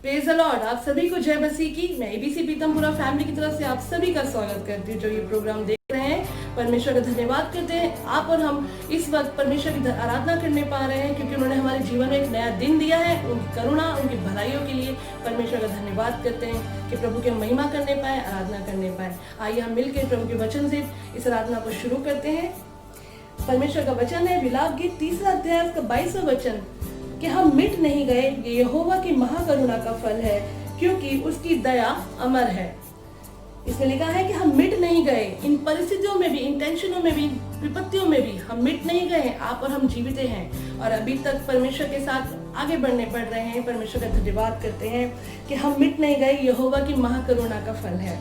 Praise the Lord. आप सभी को जय मसीह की। मैं एबीसी पीतमपुरा फैमिली की तरफ से आप सभी का स्वागत करती हूँ जो ये प्रोग्राम देख रहे हैं। परमेश्वर का धन्यवाद करते हैं आप और हम इस वक्त परमेश्वर की आराधना करने पा रहे हैं, क्योंकि उन्होंने हमारे जीवन में एक नया दिन दिया है। उनकी करुणा, उनकी भलाइयों के लिए परमेश्वर का धन्यवाद करते हैं कि प्रभु की महिमा करने पाए, आराधना करने पाए। आइए हम मिलकर प्रभु के वचन से इस आराधना को शुरू करते हैं। परमेश्वर का वचन है विलाप गीत 3 अध्याय का 22वां वचन कि हम मिट नहीं गए, ये यहोवा की महाकरुणा का फल है, क्योंकि उसकी दया अमर है। इसमें लिखा है कि हम मिट नहीं गए। इन परिस्थितियों में भी, इन टेंशनों में भी, विपत्तियों में भी हम मिट नहीं गए। आप और हम जीवित हैं और अभी तक परमेश्वर के साथ आगे बढ़ने पड़ रहे हैं। परमेश्वर का धन्यवाद करते हैं कि हम मिट नहीं गए, यहोवा की महाकरुणा का फल है।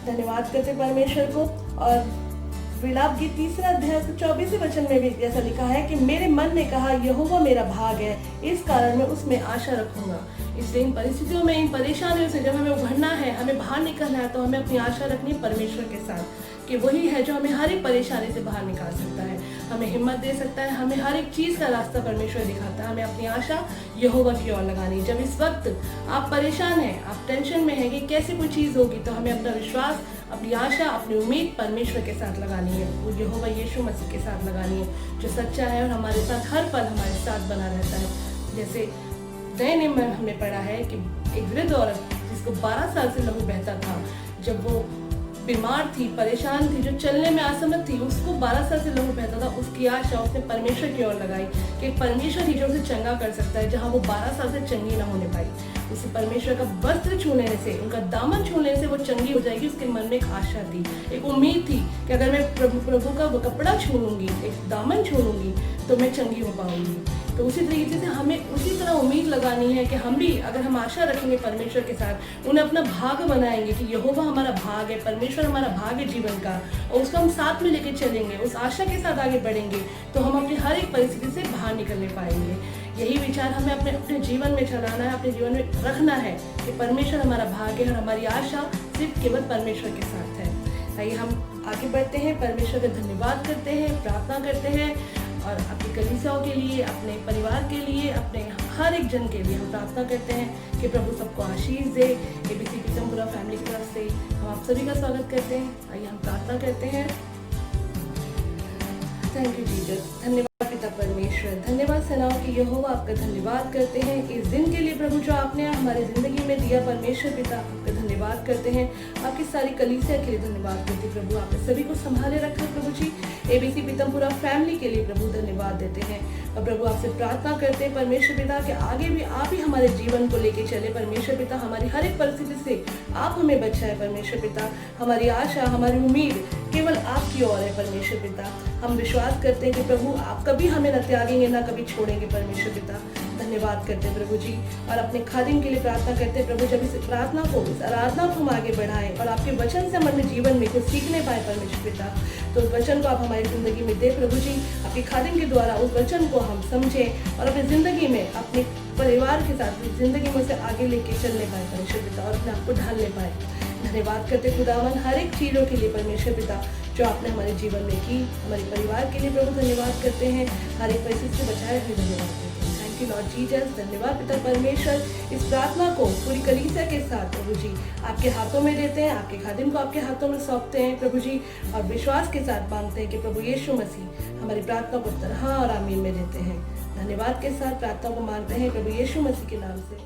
धन्यवाद करते परमेश्वर को। और विलाप गीत 3 अध्याय 24वें वचन में भी जैसा लिखा है कि मेरे मन ने कहा यहोवा मेरा भाग है, इस कारण मैं उसमें आशा रखूंगा। इसलिए इन परिस्थितियों में, इन परेशानियों से जब हमें उभरना है, हमें बाहर निकलना है, तो हमें अपनी आशा रखनी है परमेश्वर के साथ कि वही है जो हमें हर एक परेशानी से बाहर निकाल सकता है, हमें हिम्मत दे सकता है, हमें हर एक चीज का रास्ता परमेश्वर दिखाता है। हमें अपनी आशा यहोवा की ओर लगानी। जब इस वक्त आप परेशान हैं, आप टेंशन में हैं कि कैसे कोई चीज होगी, तो हमें अपना विश्वास, अपनी आशा, अपनी उम्मीद परमेश्वर के साथ लगानी है। वो यहोवा यीशु मसीह के साथ लगानी है जो सच्चा है और हमारे साथ हर पल हमारे साथ बना रहता है। जैसे नए नियम में हमने पढ़ा है कि एक वृद्ध औरत जिसको 12 साल से लहू बहता था, जब वो बीमार थी, परेशान थी, जो चलने में असमर्थ थी, उसको 12 साल से लहू बहता था, उसकी आशा उसने परमेश्वर की ओर लगाई कि परमेश्वर ही जो उसे चंगा कर सकता है। जहाँ वो 12 साल से चंगी ना होने पाई, उसे परमेश्वर का वस्त्र छू लेने से, उनका दामन छू लेने से वो चंगी हो जाएगी। उसके मन में एक आशा थी, एक उम्मीद थी कि अगर मैं प्रभु का वो कपड़ा छू लूंगी, एक दामन छू लूंगी, तो मैं चंगी हो पाऊंगी। तो उसी तरीके से हमें उसी तरह उम्मीद लगानी है कि हम भी, अगर हम आशा रखेंगे परमेश्वर के साथ, उन्हें अपना भाग बनाएंगे कि यहोवा हमारा भाग है, परमेश्वर हमारा भाग है जीवन का, और उसको हम साथ में लेके चलेंगे, उस आशा के साथ आगे बढ़ेंगे, तो हम अपनी हर एक परिस्थिति से बाहर निकलने पाएंगे। यही विचार हमें अपने जीवन में चलाना है, अपने जीवन में रखना है कि परमेश्वर हमारा भाग है और हमारी आशा सिर्फ केवल परमेश्वर के साथ है। आइए हम आगे बढ़ते हैं, परमेश्वर का धन्यवाद करते हैं, प्रार्थना करते हैं और अपनी कलीसियाओं के लिए, अपने परिवार के लिए, अपने हर एक जन के लिए हम प्रार्थना करते हैं कि प्रभु सबको आशीष दे। एबीसी पीतमपुरा फैमिली की तरफ से हम आप सभी का स्वागत करते हैं। आइए हम प्रार्थना करते हैं। Thank you Jesus. धन्यवाद पिता परमेश्वर, धन्यवाद सेनाओं की यहोवा, आपका धन्यवाद करते हैं इस दिन के लिए प्रभु जो आपने हमारी जिंदगी में दिया। परमेश्वर पिता आपका धन्यवाद करते हैं, आपकी सारी कलीसिया के लिए धन्यवाद करते हैं प्रभु। आपने सभी को संभाले रखा प्रभु जी। एबीसी पीतमपुरा फैमिली के लिए प्रभु धन्यवाद देते हैं और प्रभु आपसे प्रार्थना करते हैं परमेश्वर पिता कि आगे भी आप ही हमारे जीवन को लेके चले। परमेश्वर पिता हमारी हर एक परिस्थिति से आप हमें बचाए। परमेश्वर पिता हमारी आशा, हमारी उम्मीद केवल आपकी ओर है। परमेश्वर पिता हम विश्वास करते हैं कि प्रभु आप कभी हमें न त्यागेंगे, ना कभी छोड़ेंगे। परमेश्वर पिता धन्यवाद करते हैं प्रभु जी। और अपने खादिम के लिए प्रार्थना करते हैं प्रभु, जब इस प्रार्थना को, इस आराधना को हम आगे बढ़ाएं और आपके वचन से हमारे जीवन में कुछ सीखने पाए परमेश्वर पिता, तो उस वचन को आप हमारी जिंदगी में दे प्रभु जी। आपके खादिम के द्वारा उस वचन को हम समझें और अपनी जिंदगी में, अपने परिवार के साथ जिंदगी में से आगे लेके चलने पाए परमेश्वर पिता, और अपने आप को ढालने पाए। धन्यवाद करते खुदावन हर एक चीजों के लिए परमेश्वर पिता जो आपने हमारे जीवन में की। हमारे परिवार के लिए प्रभु धन्यवाद करते हैं, हर एक परिस्थिति से बचाए हुए धन्यवाद करते हैं। Thank you Lord Jesus. धन्यवाद पिता परमेश्वर। इस प्रार्थना को पूरी कलीसिया के साथ प्रभु जी आपके हाथों में देते हैं, आपके खादिम को आपके हाथों में सौंपते हैं प्रभु जी, और विश्वास के साथ मांगते हैं कि प्रभु यीशु मसीह हमारी प्रार्थना को उत्तर हाँ और आमीन में देते हैं। धन्यवाद के साथ प्रार्थना को मांगते हैं प्रभु यीशु मसीह के नाम से।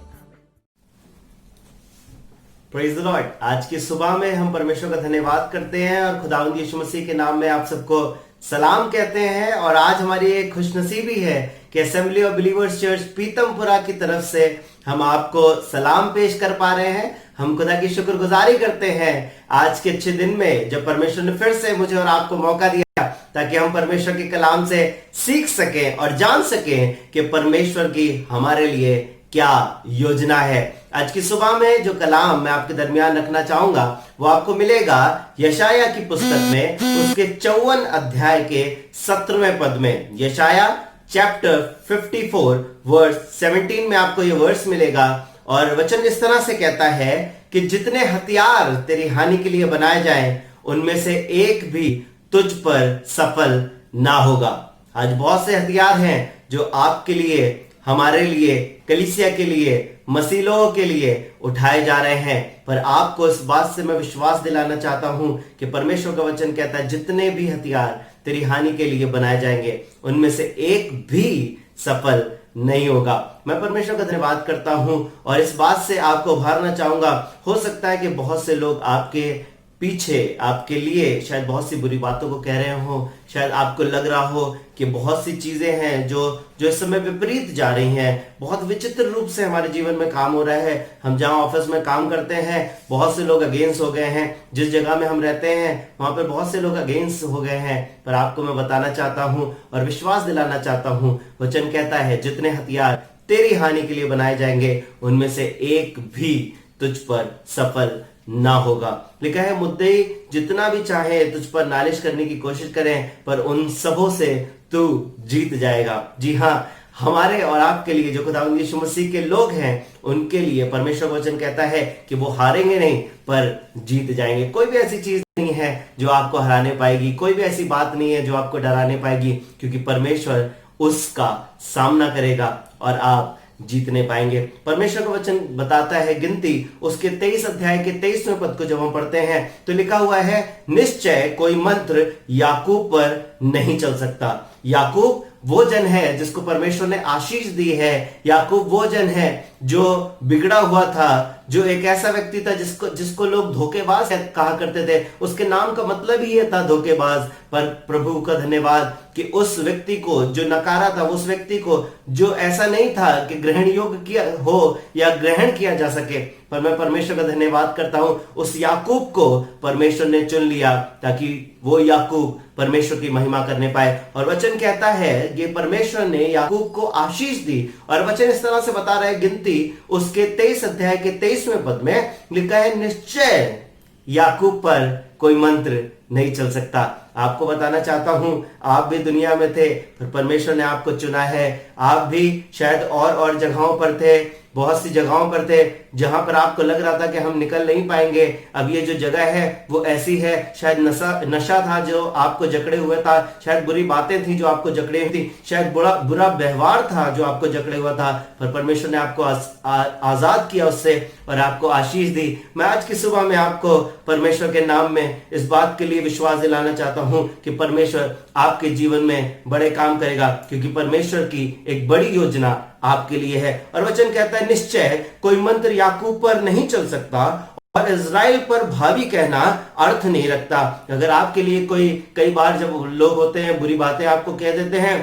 Praise the Lord. आज की सुबह में हम परमेश्वर का धन्यवाद करते हैं और खुदावंद यीशु मसीह के नाम में आप सबको सलाम कहते हैं। और आज हमारी एक खुशनसीबी है कि assembly of believers church Pitampura की तरफ से हम आपको सलाम पेश कर पा रहे हैं। हम खुदा की शुक्रगुजारी करते हैं आज के अच्छे दिन में जब परमेश्वर ने फिर से मुझे और आपको मौका दिया ताकि हम परमेश्वर के कलाम से सीख सकें और जान सकें कि परमेश्वर की हमारे लिए क्या योजना है। आज की सुबह में जो कलाम मैं आपके दरमियान रखना चाहूंगा वो आपको मिलेगा यशाया की पुस्तक में, उसके 54 अध्याय के 17वें पद में। यशाया चैप्टर 54 वर्स 17 में आपको ये वर्स मिलेगा और वचन इस तरह से कहता है कि जितने हथियार तेरी हानि के लिए बनाए जाएं, उनमें से एक भी तुझ पर सफल ना होगा। आज बहुत से हथियार हैं जो आपके लिए, हमारे लिए, कलीसिया के लिए मसीह लोगों के लिए उठाए जा रहे हैं। पर आपको इस बात से मैं विश्वास दिलाना चाहता हूं कि परमेश्वर का वचन कहता है जितने भी हथियार तेरी हानि के लिए बनाए जाएंगे उनमें से एक भी सफल नहीं होगा। मैं परमेश्वर का धन्यवाद करता हूं और इस बात से आपको उभारना चाहूंगा। हो सकता है कि बहुत से लोग आपके पीछे आपके लिए शायद बहुत सी बुरी बातों को कह रहे हो। शायद आपको लग रहा हो कि बहुत सी चीजें हैं जो इस समय विपरीत जा रही हैं। बहुत विचित्र रूप से हमारे जीवन में काम हो रहा है। हम जहां ऑफिस में काम करते हैं बहुत से लोग अगेंस्ट हो गए हैं। जिस जगह में हम रहते हैं वहां पर बहुत से लोग अगेंस्ट हो गए हैं। पर आपको मैं बताना चाहता हूं और विश्वास दिलाना चाहता हूं, वचन कहता है जितने हथियार तेरी हानि के लिए बनाए जाएंगे उनमें से एक भी तुझ पर सफल ना होगा। लिखा है मुद्दई जितना भी चाहे तुझ पर नालिश करने की कोशिश करें पर उन सबों से तू जीत जाएगा। जी हाँ, हमारे और आपके लिए जो खुदावंद यीशु मसीह के लोग हैं उनके लिए परमेश्वर वचन कहता है कि वो हारेंगे नहीं पर जीत जाएंगे। कोई भी ऐसी चीज नहीं है जो आपको हराने पाएगी, कोई भी ऐसी बात नहीं है जो आपको डराने पाएगी, क्योंकि परमेश्वर उसका सामना करेगा और आप जीतने पाएंगे। परमेश्वर का वचन बताता है गिनती उसके 23 अध्याय के 23वें पद को जब हम पढ़ते हैं तो लिखा हुआ है निश्चय कोई मंत्र याकूब पर नहीं चल सकता। याकूब वो जन है जिसको परमेश्वर ने आशीष दी है। याकूब वो जन है जो बिगड़ा हुआ था, जो एक ऐसा व्यक्ति था जिसको लोग धोखेबाज कहा करते थे। उसके नाम का मतलब ही ये था धोखेबाज। पर प्रभु का धन्यवाद कि उस व्यक्ति को जो नकारा था, उस व्यक्ति को जो ऐसा नहीं था कि ग्रहण योग्य किया हो या ग्रहण किया जा सके, पर मैं परमेश्वर का धन्यवाद करता हूं उस याकूब को परमेश्वर ने चुन लिया ताकि वो याकूब परमेश्वर की महिमा करने पाए। और वचन कहता है कि परमेश्वर ने याकूब को आशीष दी और वचन इस तरह से बता रहा है गिनती उसके 23 अध्याय के 23वें पद में लिखा है निश्चय याकूब पर कोई मंत्र नहीं चल सकता। आपको बताना चाहता हूं आप भी दुनिया में थे पर परमेश्वर ने आपको चुना है। आप भी शायद और जगहों पर थे, बहुत सी जगहों पर थे जहां पर आपको लग रहा था कि हम निकल नहीं पाएंगे। अब ये जो जगह है वो ऐसी है, शायद नशा था जो आपको जकड़े हुए था, शायद बुरी बातें थी जो आपको जकड़े हुई थी, शायद बुरा व्यवहार था जो आपको जकड़े हुआ था, पर परमेश्वर ने आपको आजाद किया उससे और आपको आशीष दी। मैं आज की सुबह में आपको परमेश्वर के नाम में इस बात के लिए विश्वास दिलाना चाहता हूं कि परमेश्वर आपके जीवन में बड़े काम करेगा, क्योंकि परमेश्वर की एक बड़ी योजना आपके लिए है। और वचन कहता है निश्चय कोई मंत्र याकूब पर नहीं चल सकता और इज़राइल पर भावी कहना अर्थ नहीं रखता। अगर आपके लिए कई बार जब लोग होते हैं बुरी बातें आपको कह देते हैं,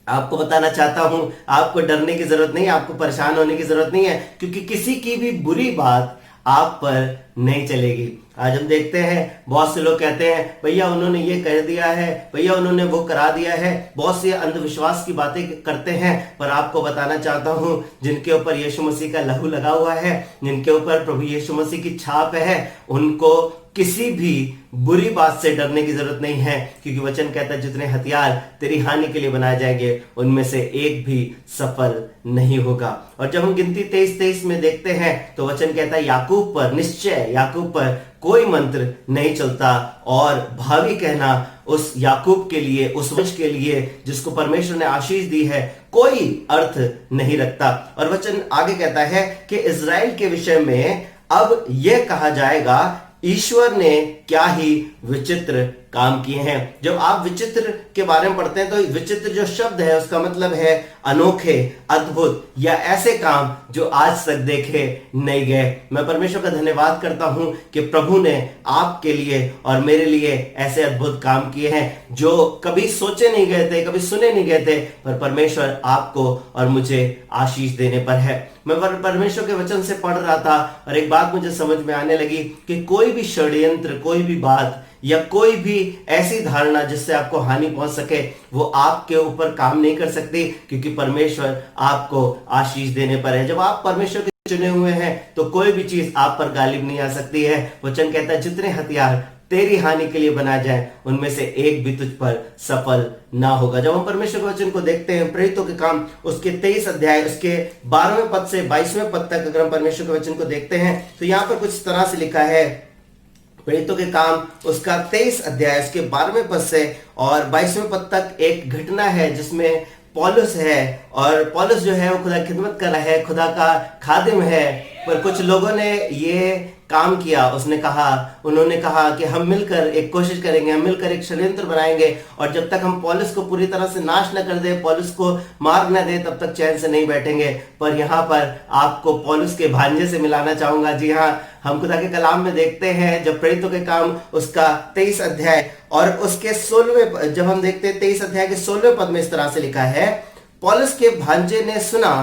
आपको बताना चाहता हूं आपको डरने की जरूरत नहीं, आपको परेशान होने की जरूरत नहीं है, क्योंकि किसी की भी बुरी बात आप पर नहीं चलेगी। आज हम देखते हैं बहुत से लोग कहते हैं भैया उन्होंने ये कर दिया है, भैया उन्होंने वो करा दिया है, बहुत से अंधविश्वास की बातें करते हैं। पर आपको बताना चाहता हूं जिनके ऊपर यीशु मसीह का लहू लगा हुआ है, जिनके ऊपर प्रभु यीशु मसीह की छाप है, उनको किसी भी बुरी बात से डरने की जरूरत नहीं है, क्योंकि वचन कहता है जितने हथियार तेरी हानि के लिए बनाए जाएंगे उनमें से एक भी सफल नहीं होगा। और जब हम गिनती 23 में देखते हैं तो वचन कहता है याकूब पर निश्चय याकूब पर कोई मंत्र नहीं चलता और भावी कहना उस याकूब के लिए, उस वंश के लिए जिसको परमेश्वर ने आशीष दी है, कोई अर्थ नहीं रखता। और वचन आगे कहता है कि इज़राइल के विषय में अब यह कहा जाएगा ईश्वर ने क्या ही विचित्र काम किए हैं। जब आप विचित्र के बारे में पढ़ते हैं तो विचित्र जो शब्द है उसका मतलब है अनोखे, अद्भुत या ऐसे काम जो आज तक देखे नहीं गए। मैं परमेश्वर का धन्यवाद करता हूं कि प्रभु ने आपके लिए और मेरे लिए ऐसे अद्भुत काम किए हैं जो कभी सोचे नहीं गए थे, कभी सुने नहीं गए थे, पर परमेश्वर आपको और मुझे आशीष देने पर है। मैं परमेश्वर के वचन से पढ़ रहा था और एक बात मुझे समझ में आने लगी कि कोई भी षड्यंत्र, कोई भी बात या कोई भी ऐसी धारणा जिससे आपको हानि पहुंच सके वो आपके ऊपर काम नहीं कर सकती, क्योंकि परमेश्वर आपको आशीष देने पर है। जब आप परमेश्वर के चुने हुए हैं तो कोई भी चीज आप पर गालिब नहीं आ सकती है। वचन कहता है जितने हथियार तेरी हानि के लिए बनाया जाए उनमें से एक भी तुझ पर सफल ना होगा। जब हम परमेश्वर के वचन को देखते हैं प्रेरितों के काम उसके 23 अध्याय उसके 12वें पद से 22वें पद तक अगर हम परमेश्वर के वचन को देखते हैं तो यहां पर कुछ तरह से लिखा है। प्रेरितों के काम उसका 23 अध्याय उसके 12वें पद से और 22वें पद तक एक घटना है जिसमें पौलुस है और पौलुस जो है वो खुदा की खिदमत कर रहा है, खुदा का खादिम है। पर कुछ लोगों ने ये काम किया, उन्होंने कहा कि हम मिलकर एक कोशिश करेंगे, हम मिलकर एक षड्यंत्र बनाएंगे और जब तक हम पौलुस को पूरी तरह से नाश न कर दे, पौलुस को मार न दे, तब तक चैन से नहीं बैठेंगे। पर यहाँ पर आपको पौलुस के भांजे से मिलाना चाहूंगा। जी हाँ, हम खुदा के कलाम में देखते हैं जब प्रेरितों के काम उसका 23 अध्याय और उसके 16वें, जब हम देखते हैं 23 अध्याय के 16वें पद में इस तरह से लिखा है, पौलुस के भांजे ने सुना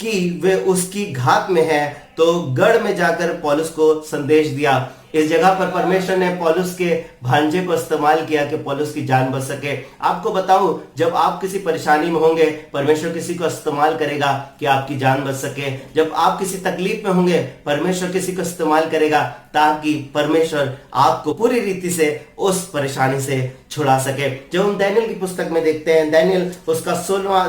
कि वे उसकी घात में है, तो गढ़ में जाकर पौलुस को संदेश दिया। इस जगह पर परमेश्वर ने पौलुस के भांजे को इस्तेमाल किया कि पौलुस की जान बच सके। आपको बताऊं, जब आप किसी परेशानी में होंगे, परमेश्वर किसी को इस्तेमाल करेगा कि आपकी जान बच सके। जब आप किसी तकलीफ में होंगे, परमेश्वर किसी को इस्तेमाल करेगा ताकि परमेश्वर आपको पूरी रीति से उस परेशानी से छुड़ा सके। जब हम दानियेल की पुस्तक में देखते हैं, दानियेल उसका 16वां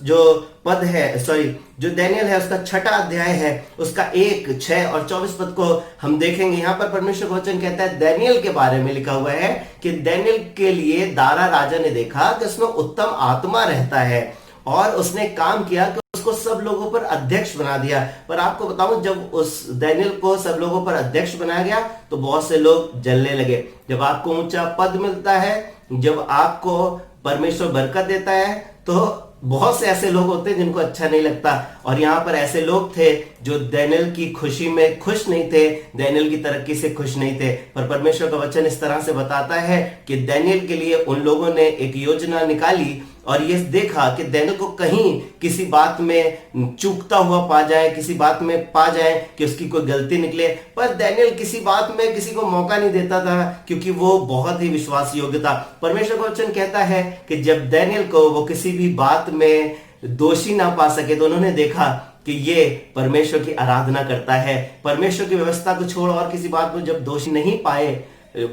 जो पद है, जो दानियेल है उसका 6ठा अध्याय है, उसका 1, 6 और 24 पद को हम देखेंगे। यहाँ पर परमेश्वर का वचन कहता है, दानियेल के बारे में लिखा हुआ है कि दानियेल के लिए दारा राजा ने देखा कि उसमें उत्तम आत्मा रहता है और उसने काम किया कि उसको सब लोगों पर अध्यक्ष बना दिया। पर आपको बताऊं, जब उस दानियेल को सब लोगों पर अध्यक्ष बनाया गया तो बहुत से लोग जलने लगे। जब आपको ऊंचा पद मिलता है, जब आपको परमेश्वर बरकत देता है, तो बहुत से ऐसे लोग होते हैं जिनको अच्छा नहीं लगता। और यहाँ पर ऐसे लोग थे जो दानियेल की खुशी में खुश नहीं थे, दानियेल की तरक्की से खुश नहीं थे। पर परमेश्वर का वचन इस तरह से बताता है कि दानियेल के लिए उन लोगों ने एक योजना निकाली और ये देखा कि दानियेल को कहीं किसी बात में चूकता हुआ पा जाए, किसी बात में पा जाए कि उसकी कोई गलती निकले। पर दानियेल किसी बात में किसी को मौका नहीं देता था, क्योंकि वो बहुत ही विश्वास योग्य था। परमेश्वर का वचन कहता है कि जब दानियेल को वो किसी भी बात में दोषी ना पा सके, तो उन्होंने देखा कि ये परमेश्वर की आराधना करता है। परमेश्वर की व्यवस्था को छोड़ और किसी बात में जब दोषी नहीं पाए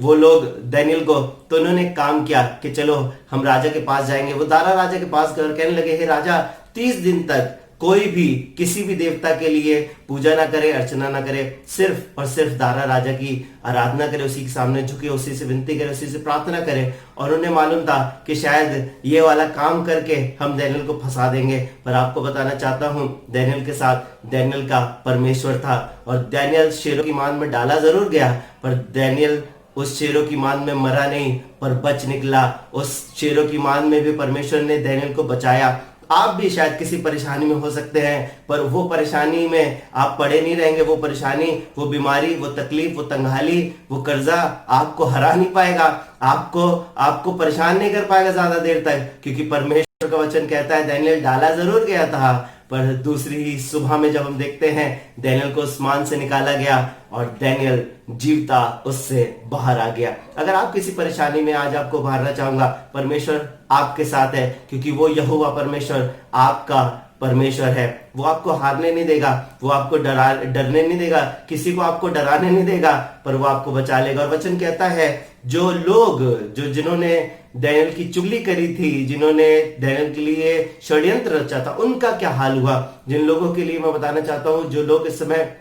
वो लोग दानियेल को, तो उन्होंने काम किया कि चलो हम राजा के पास जाएंगे। वो दारा राजा के पास गए और कहने लगे, हे राजा, 30 दिन तक कोई भी किसी भी देवता के लिए पूजा ना करे, अर्चना ना करे, सिर्फ और सिर्फ दारा राजा की आराधना करे, उसी के सामने झुके, उसी से विनती करे, उसी से प्रार्थना करे। और उन्हें मालूम था कि शायद ये वाला काम करके हम दानियेल को फंसा देंगे। पर आपको बताना चाहता हूं, दानियेल के साथ दानियेल का परमेश्वर था और दानियेल शेरों की मान में डाला जरूर गया, पर दानियेल उस शेरों की मान में मरा नहीं पर बच निकला। उस शेरों की मान में भी परमेश्वर ने दानियेल को बचाया। आप भी शायद किसी परेशानी में हो सकते हैं, पर वो परेशानी में आप पड़े नहीं रहेंगे। वो परेशानी, वो बीमारी, वो तकलीफ, वो तंगहाली, वो कर्जा आपको हरा नहीं पाएगा, आपको परेशान नहीं कर पाएगा ज्यादा देर तक, क्योंकि परमेश्वर का वचन कहता है दानियेल डाला जरूर गया था, पर दूसरी ही सुबह में जब हम देखते हैं दानियेल को आसमान से निकाला गया और दानियेल जीवता उससे बाहर आ गया। अगर आप किसी परेशानी में, आज आपको उभारना चाहूंगा, परमेश्वर आपके साथ है, क्योंकि वो यहोवा परमेश्वर आपका परमेश्वर है। वो आपको हारने नहीं देगा, वो आपको डरने नहीं देगा, किसी को आपको डराने नहीं देगा, पर वो आपको बचा लेगा। और वचन कहता है जो लोग जिन्होंने दानियेल की चुगली करी थी, जिन्होंने दानियेल के लिए षड्यंत्र रचा था, उनका क्या हाल हुआ। जिन लोगों के लिए मैं बताना चाहता हूं, जो लोग इस समय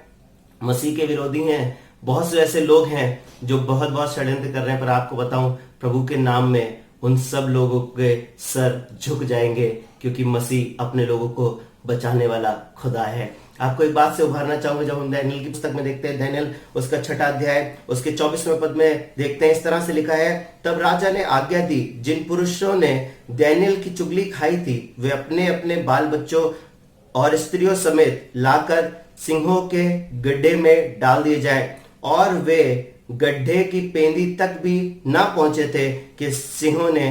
मसीह के विरोधी हैं, बहुत से ऐसे लोग हैं जो बहुत षड्यंत्र कर रहे हैं, पर आपको बताऊं, प्रभु के नाम में उन सब लोगों के सर झुक जाएंगे, क्योंकि मसीह अपने लोगों को बचाने वाला खुदा है। आपको एक बात से उभारना चाहूंगा, जब हम दानियेल की पुस्तक में देखते हैं, दानियेल उसका 6ठा अध्याय उसके 24वें पद में देखते हैं, इस तरह से लिखा है, तब राजा ने आज्ञा दी, जिन पुरुषों ने दानियेल की चुगली खाई थी वे अपने अपने बाल बच्चों और स्त्रियों समेत लाकर सिंहों के गड्ढे में डाल दिए जाए। और वे गड्ढे की पेंदी तक भी ना पहुंचे थे कि सिंहों ने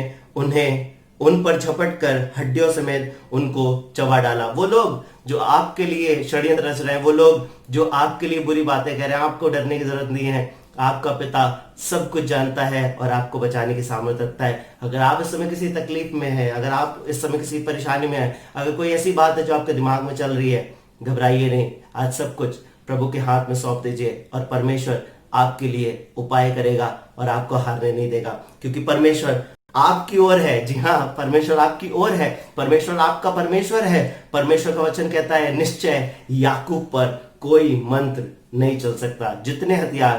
उन पर झपट कर हड्डियों समेत उनको चबा डाला। वो लोग जो आपके लिए षड्यंत्र रच रहे हैं, वो लोग जो आपके लिए बुरी बातें कह रहे हैं, आपको डरने की जरूरत नहीं है। आपका पिता सब कुछ जानता है और आपको बचाने की सामर्थ्य रखता है। अगर आप इस समय किसी तकलीफ में है, अगर आप इस समय किसी परेशानी में है, अगर कोई ऐसी बात है जो आपके दिमाग में चल रही है, घबराइए नहीं। आज सब कुछ प्रभु के हाथ में सौंप दीजिए और परमेश्वर आपके लिए उपाय करेगा और आपको हारने नहीं देगा, क्योंकि परमेश्वर आपकी ओर है। जी हाँ, परमेश्वर आपकी ओर है, परमेश्वर आपका परमेश्वर है। परमेश्वर का वचन कहता है, निश्चय याकूब पर कोई मंत्र नहीं चल सकता। जितने हथियार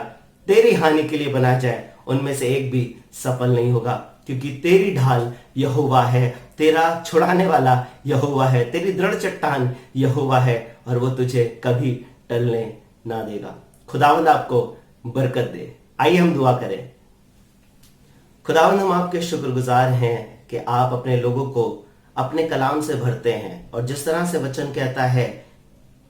तेरी हानि के लिए बनाए जाए, उनमें से एक भी सफल नहीं होगा, क्योंकि तेरी ढाल यहोवा है, तेरा छुड़ाने वाला यहोवा है, तेरी दृढ़ चट्टान यहोवा है और वो तुझे कभी टलने ना देगा। खुदावंद आपको बरकत दे। आइए हम दुआ करें। खुदावंद, हम आपके शुक्रगुजार हैं कि आप अपने लोगों को अपने कलाम से भरते हैं और जिस तरह से वचन कहता है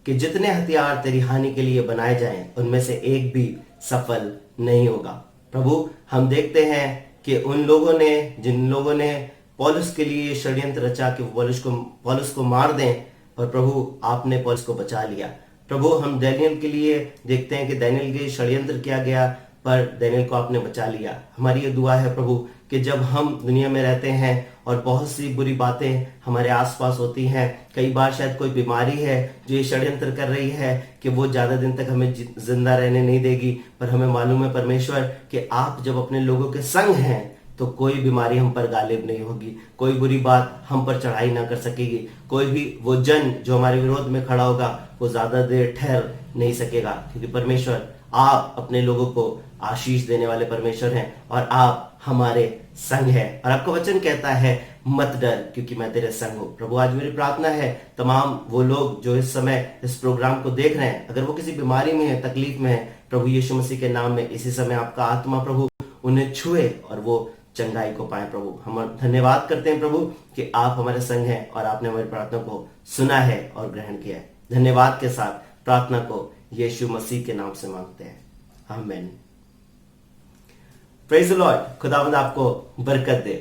कि जितने हथियार तेरी हानि के लिए बनाए जाएं उनमें से एक भी सफल नहीं होगा। प्रभु, हम देखते हैं कि उन लोगों ने, जिन लोगों ने पौलुस के लिए षड्यंत्र रचा कि पौलुस को मार दें, और प्रभु आपने पौलुस को बचा लिया। प्रभु, हम दानियेल के लिए देखते हैं कि दानियेल के षड्यंत्र किया गया पर दानियेल को आपने बचा लिया। हमारी ये दुआ है प्रभु कि जब हम दुनिया में रहते हैं और बहुत सी बुरी बातें हमारे आसपास होती हैं, कई बार शायद कोई बीमारी है जो ये षड्यंत्र कर रही है कि वो ज्यादा दिन तक हमें जिंदा रहने नहीं देगी, पर हमें मालूम है परमेश्वर कि आप जब अपने लोगों के संग हैं तो कोई बीमारी हम पर गालिब नहीं होगी, कोई बुरी बात हम पर चढ़ाई ना कर सकेगी, कोई भी वो जन जो हमारे विरोध में खड़ा होगा वो ज्यादा देर ठहर नहीं सकेगा, क्योंकि परमेश्वर आप अपने लोगों को आशीष देने वाले परमेश्वर हैं और आप हमारे संग है। और आपका वचन कहता है मत डर क्योंकि मैं तेरे संग हूं। प्रभु, आज मेरी प्रार्थना है तमाम वो लोग जो इस समय इस प्रोग्राम को देख रहे हैं, अगर वो किसी बीमारी में है, तकलीफ में है, प्रभु यीशु मसीह के नाम में इसी समय आपका आत्मा प्रभु उन्हें छुए और वो चंगाई को पाए। प्रभु, हम धन्यवाद करते हैं प्रभु कि आप हमारे संग हैं और आपने हमारी प्रार्थना को सुना है और ग्रहण किया है। धन्यवाद के साथ प्रार्थना को यीशु मसीह के नाम से मांगते हैं, आमीन। Praise the Lord. खुदावंद आपको बरकत दे।